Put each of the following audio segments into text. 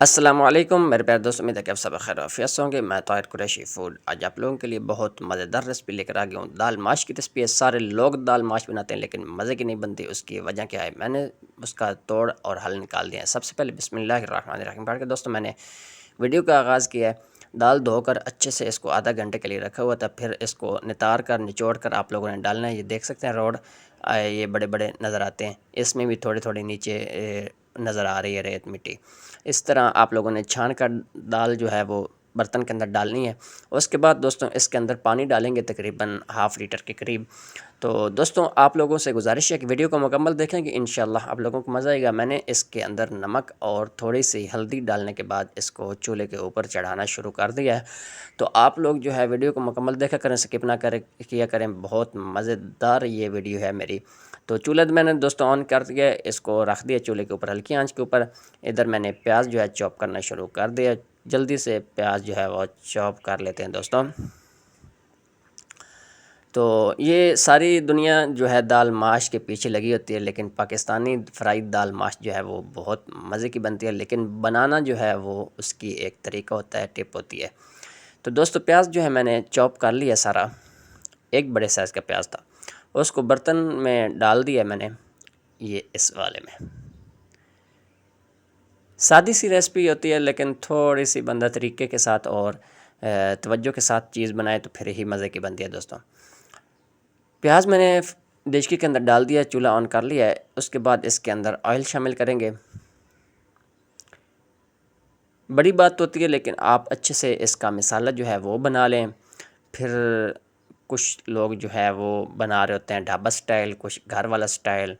अस्सलामुअलैकुम मेरे प्यारे दोस्तों, उम्मीद है कि आप सब खैर आफियत से होंगे। मैं ताहिर कुरैशी फूड आज आप लोगों के लिए बहुत मज़ेदार रेसिपी लेकर आ गया हूँ। दाल माश की रेसिपी है। सारे लोग दाल माश बनाते हैं लेकिन मज़े की नहीं बनती। उसकी वजह क्या है, मैंने उसका तोड़ और हल निकाल दिया है। सबसे पहले बिस्मिल्लाहिर्रहमानिर्रहीम पढ़ के दोस्तों मैंने वीडियो का आगाज़ किया है। दाल धोकर अच्छे से इसको आधा घंटे के लिए रखा हुआ था। फिर इसको नितार कर निचोड़ कर आप लोगों ने डालना है। ये देख सकते हैं रोड ये बड़े बड़े नज़र आते हैं। इसमें भी थोड़ी थोड़ी नीचे नज़र आ रही है रेत मिट्टी। इस तरह आप लोगों ने छान कर दाल जो है वो बर्तन के अंदर डालनी है। उसके बाद दोस्तों इसके अंदर पानी डालेंगे तकरीबन हाफ़ लीटर के करीब। तो दोस्तों आप लोगों से गुजारिश है कि वीडियो को मुकम्मल देखेंगे, इंशाल्लाह आप लोगों को मज़ा आएगा। मैंने इसके अंदर नमक और थोड़ी सी हल्दी डालने के बाद इसको चूल्हे के ऊपर चढ़ाना शुरू कर दिया है। तो आप लोग जो है वीडियो को मुकम्मल देखा करें, स्किप ना करें किया करें। बहुत मज़ेदार ये वीडियो है मेरी। तो चूल्हा मैंने दोस्तों ऑन कर दिया, इसको रख दिया चूल्हे के ऊपर हल्की आंच के ऊपर। इधर मैंने प्याज जो है चॉप करना शुरू कर दिया। जल्दी से प्याज जो है वो चॉप कर लेते हैं दोस्तों। तो ये सारी दुनिया जो है दाल माश के पीछे लगी होती है, लेकिन पाकिस्तानी फ्राई दाल माश जो है वो बहुत मज़े की बनती है। लेकिन बनाना जो है वो उसकी एक तरीका होता है, टिप होती है। तो दोस्तों प्याज जो है मैंने चॉप कर लिया सारा। एक बड़े साइज़ का प्याज था, उसको बर्तन में डाल दिया मैंने। ये इस वाले में सादी सी रेसिपी होती है, लेकिन थोड़ी सी बंदा तरीके के साथ और तवज्जो के साथ चीज़ बनाए तो फिर ही मज़े की बनती है दोस्तों। प्याज मैंने देचकी के अंदर डाल दिया, चूल्हा ऑन कर लिया है। उसके बाद इसके अंदर ऑयल शामिल करेंगे। बड़ी बात होती है, लेकिन आप अच्छे से इसका मसाला जो है वो बना लें। फिर कुछ लोग जो है वो बना रहे होते हैं ढाबा स्टाइल, कुछ घर वाला स्टाइल।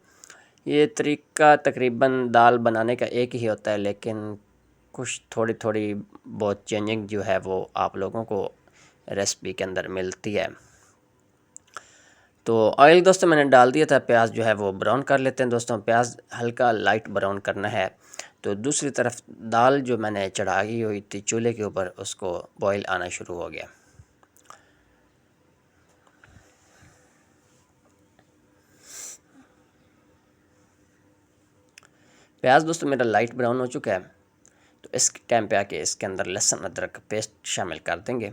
ये तरीका तकरीबन दाल बनाने का एक ही होता है, लेकिन कुछ थोड़ी थोड़ी बहुत चेंजिंग जो है वो आप लोगों को रेसिपी के अंदर मिलती है। तो ऑयल दोस्तों मैंने डाल दिया था। प्याज जो है वो ब्राउन कर लेते हैं दोस्तों। प्याज हल्का लाइट ब्राउन करना है। तो दूसरी तरफ दाल जो मैंने चढ़ाई हुई थी चूल्हे के ऊपर, उसको बॉईल आना शुरू हो गया। प्याज दोस्तों मेरा लाइट ब्राउन हो चुका है। तो इस टाइम पे आके इसके अंदर लहसुन अदरक का पेस्ट शामिल कर देंगे।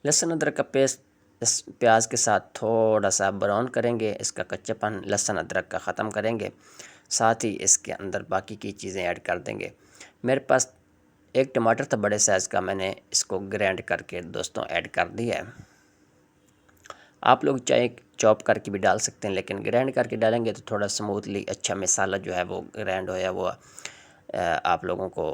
लहसुन अदरक का पेस्ट इस प्याज के साथ थोड़ा सा ब्राउन करेंगे। इसका कच्चापन लहसुन अदरक का ख़त्म करेंगे। साथ ही इसके अंदर बाकी की चीज़ें ऐड कर देंगे। मेरे पास एक टमाटर था बड़े साइज़ का, मैंने इसको ग्राइंड करके दोस्तों ऐड कर दिया है। आप लोग चाहे चॉप करके भी डाल सकते हैं, लेकिन ग्राइंड करके डालेंगे तो थोड़ा स्मूथली अच्छा मसाला जो है वो ग्राइंड होया वो आप लोगों को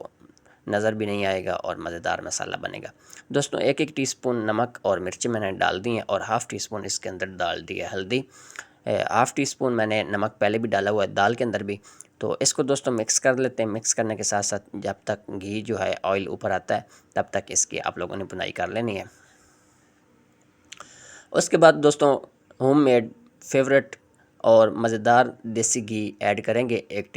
नज़र भी नहीं आएगा और मज़ेदार मसाला बनेगा। दोस्तों एक एक टीस्पून नमक और मिर्ची मैंने डाल दी हैं और हाफ़ टी स्पून इसके अंदर डाल दी है हल्दी। हाफ़ टी स्पून मैंने नमक पहले भी डाला हुआ है दाल के अंदर भी। तो इसको दोस्तों मिक्स कर लेते हैं। मिक्स करने के साथ साथ जब तक घी जो है ऑयल ऊपर आता है तब तक इसकी आप लोगों ने भुनाई कर लेनी है। उसके बाद दोस्तों होममेड फेवरेट और मज़ेदार देसी घी ऐड करेंगे। एक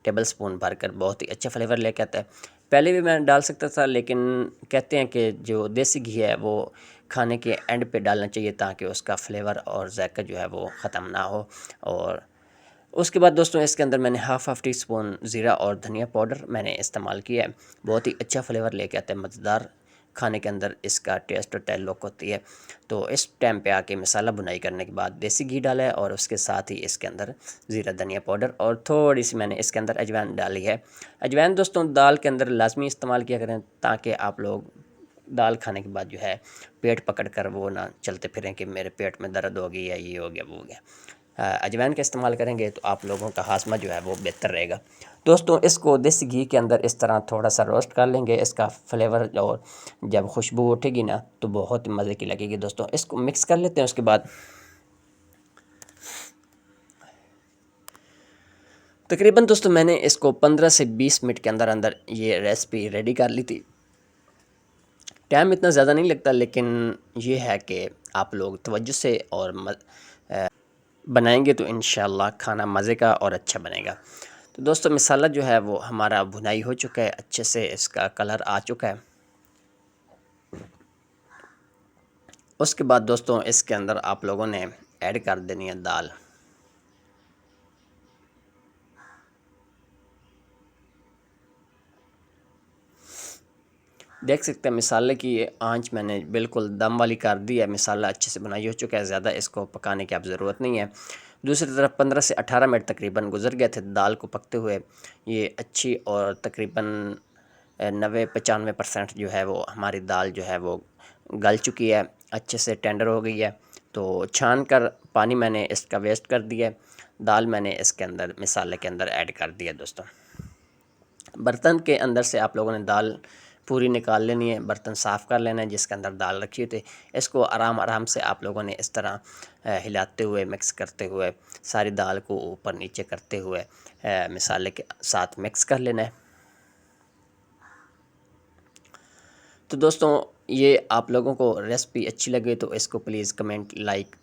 टेबल स्पून भरकर बहुत ही अच्छा फ्लेवर लेके आता है। पहले भी मैं डाल सकता था, लेकिन कहते हैं कि जो देसी घी है वो खाने के एंड पे डालना चाहिए ताकि उसका फ्लेवर और जायका जो है वो ख़त्म ना हो। और उसके बाद दोस्तों इसके अंदर मैंने हाफ़ टी स्पून ज़ीरा और धनिया पाउडर मैंने इस्तेमाल किया है। बहुत ही अच्छा फ्लेवर लेके आता है, मज़ेदार खाने के अंदर इसका टेस्ट और तल्लुक़ होती है। तो इस टाइम पे आके मसाला भुनाई करने के बाद देसी घी डाला है और उसके साथ ही इसके अंदर ज़ीरा धनिया पाउडर और थोड़ी सी मैंने इसके अंदर अजवाइन डाली है। अजवाइन दोस्तों दाल के अंदर लाजमी इस्तेमाल किया करें ताकि आप लोग दाल खाने के बाद जो है पेट पकड़ कर वो ना चलते फिरें कि मेरे पेट में दर्द हो गई या ये हो गया वो हो गया। अजवाइन का इस्तेमाल करेंगे तो आप लोगों का हाजमा जो है वो बेहतर रहेगा। दोस्तों इसको देसी घी के अंदर इस तरह थोड़ा सा रोस्ट कर लेंगे। इसका फ्लेवर और जब खुशबू उठेगी ना तो बहुत मज़े की लगेगी। दोस्तों इसको मिक्स कर लेते हैं। उसके बाद तकरीबन दोस्तों मैंने इसको 15 से 20 मिनट के अंदर अंदर ये रेसिपी रेडी कर ली थी। टाइम इतना ज़्यादा नहीं लगता, लेकिन ये है कि आप लोग तवज्जो से और बनाएंगे तो इंशाल्लाह खाना मज़े का और अच्छा बनेगा। तो दोस्तों मसाला जो है वो हमारा भुनाई हो चुका है, अच्छे से इसका कलर आ चुका है। उसके बाद दोस्तों इसके अंदर आप लोगों ने ऐड कर देनी है दाल। देख सकते हैं मिसाले की ये आंच मैंने बिल्कुल दम वाली कर दी है। मिसाला अच्छे से बनाई हो चुका है, ज़्यादा इसको पकाने की अब ज़रूरत नहीं है। दूसरी तरफ 15 से 18 मिनट तकरीबन गुजर गए थे दाल को पकते हुए। ये अच्छी और तकरीबन 90-95% जो है वो हमारी दाल जो है वो गल चुकी है, अच्छे से टेंडर हो गई है। तो छान कर पानी मैंने इसका वेस्ट कर दिया। दाल मैंने इसके अंदर मिसाले के अंदर ऐड कर दिया दोस्तों। बर्तन के अंदर से आप लोगों ने दाल पूरी निकाल लेनी है, बर्तन साफ़ कर लेना है जिसके अंदर दाल रखी हुई थी। इसको आराम आराम से आप लोगों ने इस तरह हिलाते हुए मिक्स करते हुए सारी दाल को ऊपर नीचे करते हुए मिसाले के साथ मिक्स कर लेना है। तो दोस्तों ये आप लोगों को रेसिपी अच्छी लगे तो इसको प्लीज़ कमेंट, लाइक,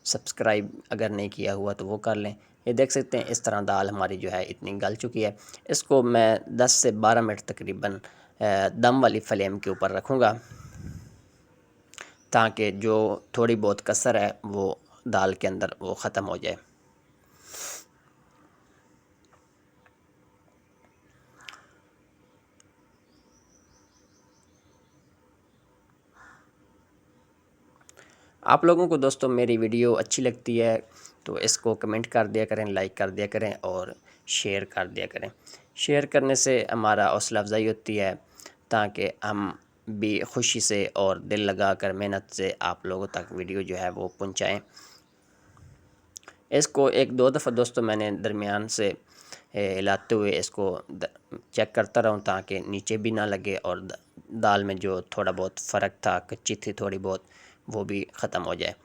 सब्सक्राइब अगर नहीं किया हुआ तो वो कर लें। ये देख सकते हैं इस तरह दाल हमारी जो है इतनी गल चुकी है। इसको मैं 10 से 12 मिनट तकरीबन दम वाली फ्लेम के ऊपर रखूँगा ताकि जो थोड़ी बहुत कसर है वो दाल के अंदर वो ख़त्म हो जाए। आप लोगों को दोस्तों मेरी वीडियो अच्छी लगती है तो इसको कमेंट कर दिया करें, लाइक कर दिया करें और शेयर कर दिया करें। शेयर करने से हमारा हौसला अफजाई होती है ताकि हम भी खुशी से और दिल लगा कर मेहनत से आप लोगों तक वीडियो जो है वो पहुंचाएं। इसको एक दो दफ़ा दोस्तों मैंने दरमियान से हिलाते हुए इसको चेक करता रहूं ताकि नीचे भी ना लगे और दाल में जो थोड़ा बहुत फ़र्क था, कच्ची थी थोड़ी बहुत, वो भी ख़त्म हो जाए।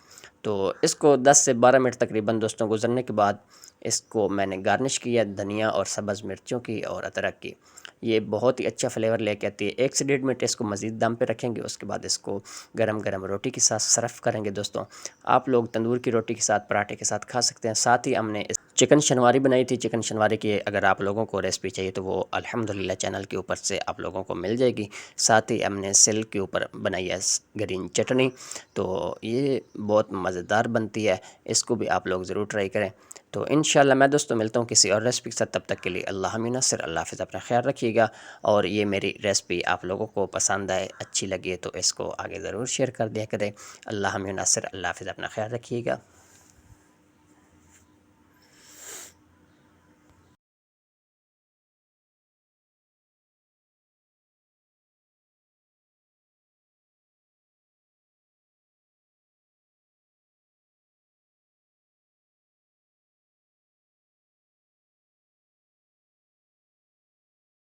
तो इसको 10 से 12 मिनट तकरीबन दोस्तों गुजरने के बाद इसको मैंने गार्निश किया धनिया और सब्ज़ मिर्चों की और अदरक की। ये बहुत ही अच्छा फ्लेवर लेके आती है। 1 से 1.5 मिनट इसको मज़ीद दम पे रखेंगे, उसके बाद इसको गरम गरम रोटी के साथ सर्व करेंगे दोस्तों। आप लोग तंदूर की रोटी के साथ, पराठे के साथ खा सकते हैं। साथ ही हमने चिकन शनवारी बनाई थी। चिकन शनवारी की अगर आप लोगों को रेसिपी चाहिए तो वो अल्हम्दुलिल्लाह चैनल के ऊपर से आप लोगों को मिल जाएगी। साथ ही हमने सिल के ऊपर बनाई है ग्रीन चटनी। तो ये बहुत मज़ेदार बनती है, इसको भी आप लोग ज़रूर ट्राई करें। तो इंशाल्लाह मैं दोस्तों मिलता हूँ किसी और रेसिपी के साथ, तब तक के लिए अल्लाह हमी नस्र, अल्लाह हाफ़िज़, अपना ख्याल रखिएगा। और ये मेरी रेसिपी आप लोगों को पसंद आए, अच्छी लगी तो इसको आगे ज़रूर शेयर कर दिया करें। अल्लाह हमी नस्र, अल्लाह हाफ़िज़, अपना ख्याल रखिएगा।